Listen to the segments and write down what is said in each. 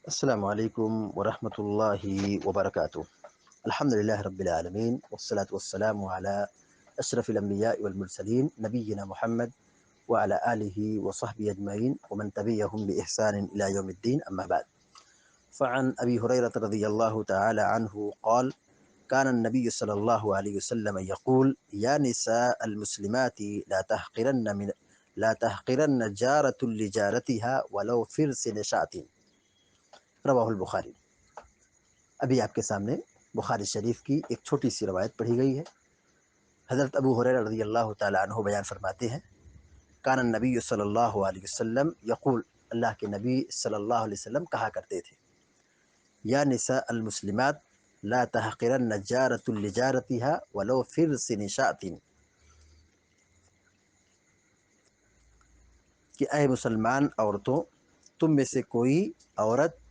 السلام علیکم ورحمۃ اللہ وبرکاتہ۔ الحمد للہ رب العالمین والصلاة والسلام علی اشرف الانبیاء والمرسلین نبینا محمد وعلى آلہ وصحبہ اجمعین ومن تبعهم بإحسان الى یوم الدین اما بعد۔ فعن ابی ہریرہ رضی اللہ تعالی عنہ قال كان النبي صلی اللہ علیہ وسلم يقول یا نساء المسلمات لا تحقرن جارة لجارتها ولو فرس نشاة، رواہ البخاری۔ ابھی آپ کے سامنے بخاری شریف کی ایک چھوٹی سی روایت پڑھی گئی ہے۔ حضرت ابو ہریرہ رضی اللہ تعالیٰ عنہ بیان فرماتے ہیں، کان النبی صلی اللہ علیہ وسلم یقول، اللہ کے نبی صلی اللہ علیہ وسلم کہا کرتے تھے، یا نساء المسلمات لا تحقرن جارۃ لجارتها ولو فرس نشاۃ، کہ اے مسلمان عورتوں، تم میں سے کوئی عورت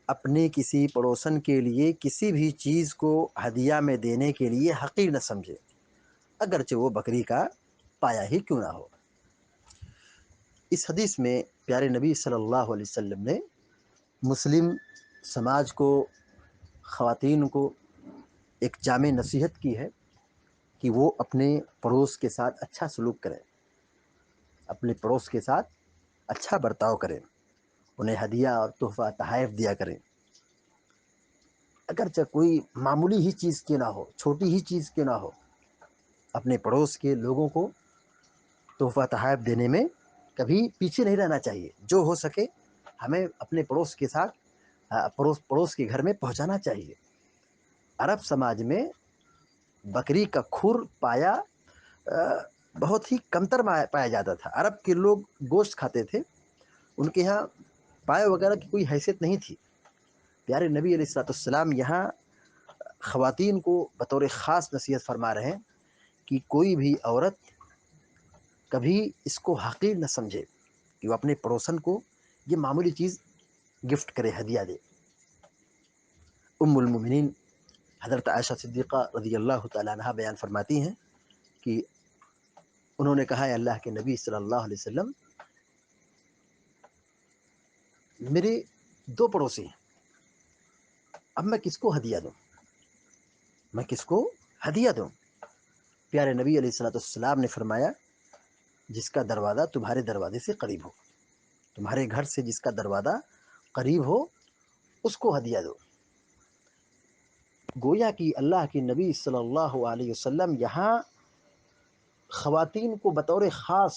اپنے کسی پڑوسن کے لیے کسی بھی چیز کو ہدیہ میں دینے کے لیے حقیر نہ سمجھے، اگرچہ وہ بکری کا پایا ہی کیوں نہ ہو۔ اس حدیث میں پیارے نبی صلی اللہ علیہ وسلم نے مسلم سماج کو، خواتین کو ایک جامع نصیحت کی ہے کہ وہ اپنے پڑوس کے ساتھ اچھا سلوک کریں، اپنے پڑوس کے ساتھ اچھا برتاؤ کریں، انہیں ہدیہ اور تحفہ تحائف دیا کریں، اگرچہ کوئی معمولی ہی چیز کیوں نہ ہو، چھوٹی ہی چیز کیوں نہ ہو۔ اپنے پڑوس کے لوگوں کو تحفہ تحائف دینے میں کبھی پیچھے نہیں رہنا چاہیے، جو ہو سکے ہمیں اپنے پڑوس کے ساتھ پڑوس کے گھر میں پہنچانا چاہیے۔ عرب سماج میں بکری کا کھر پایا بہت ہی کمتر پایا جاتا تھا۔ عرب کے لوگ گوشت کھاتے تھے، ان کے یہاں پائے وغیرہ کی کوئی حیثیت نہیں تھی۔ پیارے نبی علیہ الصلوۃ والسلام یہاں خواتین کو بطور خاص نصیحت فرما رہے ہیں کہ کوئی بھی عورت کبھی اس کو حقیر نہ سمجھے کہ وہ اپنے پڑوسن کو یہ معمولی چیز گفٹ کرے، ہدیہ دے۔ ام المومنین حضرت عائشہ صدیقہ رضی اللہ تعالیٰ عنہ بیان فرماتی ہیں کہ انہوں نے کہا ہے، اللہ کے نبی صلی اللہ علیہ وسلم، میرے دو پڑوسی ہیں، اب میں کس کو ہدیہ دوں، میں کس کو ہدیہ دوں؟ پیارے نبی علیہ الصلوۃ والسلام نے فرمایا، جس کا دروازہ تمہارے دروازے سے قریب ہو، تمہارے گھر سے جس کا دروازہ قریب ہو، اس کو ہدیہ دو۔ گویا کہ اللہ کے نبی صلی اللہ علیہ وسلم یہاں خواتین کو بطور خاص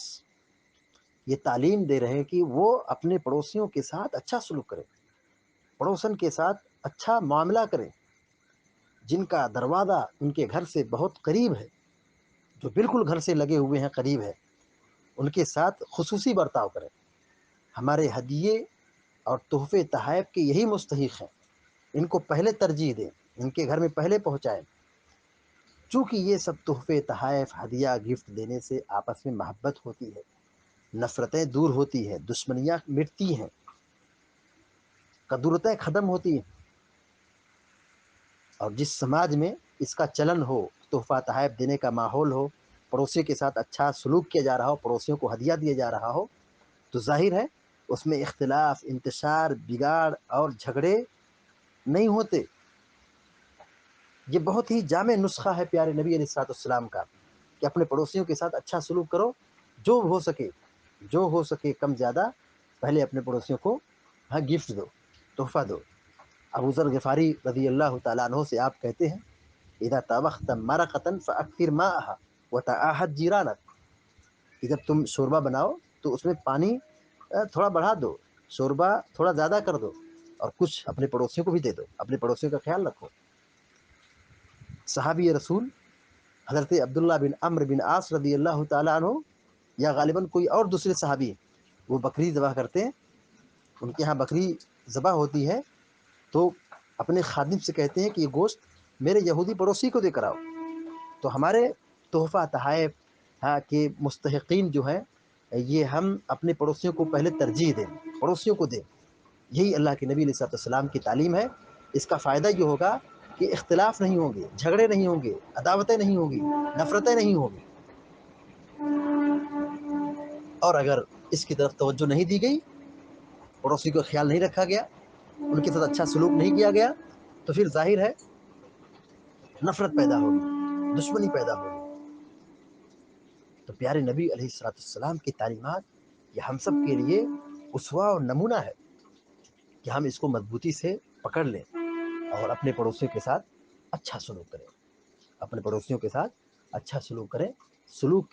یہ تعلیم دے رہے ہیں کہ وہ اپنے پڑوسیوں کے ساتھ اچھا سلوک کریں، پڑوسن کے ساتھ اچھا معاملہ کریں، جن کا دروازہ ان کے گھر سے بہت قریب ہے، جو بالکل گھر سے لگے ہوئے ہیں، قریب ہے، ان کے ساتھ خصوصی برتاؤ کریں۔ ہمارے ہدیے اور تحفے تحائف کے یہی مستحق ہیں، ان کو پہلے ترجیح دیں، ان کے گھر میں پہلے پہنچائیں، چونکہ یہ سب تحفے تحائف ہدیہ گفٹ دینے سے آپس میں محبت ہوتی ہے، نفرتیں دور ہوتی ہیں، دشمنیاں مٹتی ہیں، قدرتیں ختم ہوتی ہیں۔ اور جس سماج میں اس کا چلن ہو، تحفہ تحائف دینے کا ماحول ہو، پڑوسی کے ساتھ اچھا سلوک کیا جا رہا ہو، پڑوسیوں کو ہدیہ دیا جا رہا ہو، تو ظاہر ہے اس میں اختلاف، انتشار، بگاڑ اور جھگڑے نہیں ہوتے۔ یہ بہت ہی جامع نسخہ ہے پیارے نبی علیہ الصلوۃ والسلام کا کہ اپنے پڑوسیوں کے ساتھ اچھا سلوک کرو، جو ہو سکے کم زیادہ پہلے اپنے پڑوسیوں کو گفٹ دو، تحفہ دو۔ ابو ذر غفاری رضی اللہ تعالیٰ عنہ سے آپ کہتے ہیں، اذا طبخت مرقۃ فاکثر ماءها وتعاهد جیرانک، کہ جب تم شوربہ بناؤ تو اس میں پانی تھوڑا بڑھا دو، شوربہ تھوڑا زیادہ کر دو، اور کچھ اپنے پڑوسیوں کو بھی دے دو، اپنے پڑوسیوں کا خیال رکھو۔ صحابی رسول حضرت عبداللہ بن عمرو بن عاص رضی اللہ تعالیٰ عنہ، یا غالباً کوئی اور دوسرے صحابی، وہ بکری ذبح کرتے ہیں، ان کے ہاں بکری ذبح ہوتی ہے، تو اپنے خادم سے کہتے ہیں کہ یہ گوشت میرے یہودی پڑوسی کو دے کر آؤ۔ تو ہمارے تحفہ تحائف کے مستحقین جو ہیں، یہ ہم اپنے پڑوسیوں کو پہلے ترجیح دیں، پڑوسیوں کو دیں۔ یہی اللہ کے نبی علیہ الصلوۃ والسلام کی تعلیم ہے۔ اس کا فائدہ یہ ہوگا کہ اختلاف نہیں ہوں گے، جھگڑے نہیں ہوں گے، عداوتیں نہیں ہوں گی، نفرتیں نہیں ہوں گی۔ اور اگر اس کی طرف توجہ نہیں دی گئی، پڑوسی کو خیال نہیں رکھا گیا، ان کے ساتھ اچھا سلوک نہیں کیا گیا تو پھر ظاہر ہے نفرت پیدا ہوگی، دشمنی پیدا ہوگی۔ تو پیارے نبی علیہ الصلوۃ والسلام کی تعلیمات یہ ہم سب کے لیے اسوہ اور نمونہ ہے کہ ہم اس کو مضبوطی سے پکڑ لیں اور اپنے پڑوسیوں کے ساتھ اچھا سلوک کریں، اپنے پڑوسیوں کے ساتھ اچھا سلوک کریں۔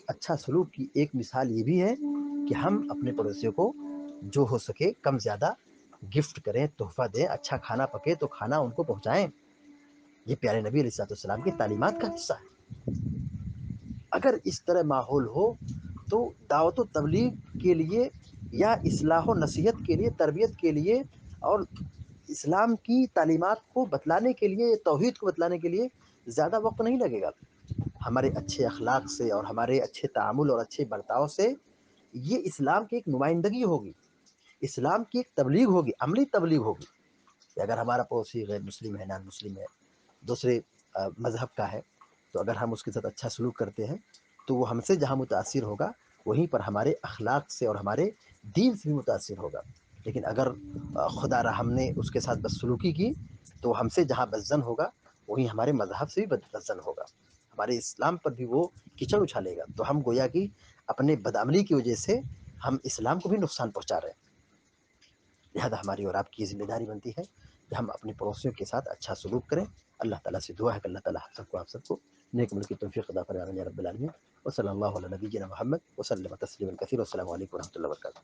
اچھا سلوک کی ایک مثال یہ بھی ہے کہ ہم اپنے پڑوسیوں کو جو ہو سکے کم زیادہ گفٹ کریں، تحفہ دیں، اچھا کھانا پکے تو کھانا ان کو پہنچائیں۔ یہ پیارے نبی علیہ الصلوۃ والسلام کی تعلیمات کا حصہ ہے۔ اگر اس طرح ماحول ہو تو دعوت و تبلیغ کے لیے یا اصلاح و نصیحت کے لیے، تربیت کے لیے اور اسلام کی تعلیمات کو بتلانے کے لیے، توحید کو بتلانے کے لیے زیادہ وقت نہیں لگے گا۔ ہمارے اچھے اخلاق سے اور ہمارے اچھے تعامل اور اچھے برتاؤ سے یہ اسلام کی ایک نمائندگی ہوگی، اسلام کی ایک تبلیغ ہوگی، عملی تبلیغ ہوگی کہ اگر ہمارا پڑوسی غیر مسلم ہے، نان مسلم ہے، دوسرے مذہب کا ہے، تو اگر ہم اس کے ساتھ اچھا سلوک کرتے ہیں تو وہ ہم سے جہاں متاثر ہوگا وہیں پر ہمارے اخلاق سے اور ہمارے دین سے بھی متاثر ہوگا۔ لیکن اگر خدا را ہم نے اس کے ساتھ بدسلوکی کی تو ہم سے جہاں بدزن ہوگا وہیں ہمارے مذہب سے بھی بدزن ہوگا، ہمارے اسلام پر بھی وہ کیچڑ اچھالے گا۔ تو ہم گویا کہ اپنے بدعملی کی وجہ سے ہم اسلام کو بھی نقصان پہنچا رہے ہیں۔ لہذا ہماری اور آپ کی ذمہ داری بنتی ہے کہ ہم اپنے پڑوسیوں کے ساتھ اچھا سلوک کریں۔ اللہ تعالیٰ سے دعا ہے کہ اللہ تعالیٰ آپ سب کو نیک عمل کی توفیق عطا فرمائے یا رب العالمین۔ وصلی اللہ علی نبینا محمد وسلم تسلیما کثیرا۔ السلام علیکم ورحمۃ اللہ وبرکاتہ۔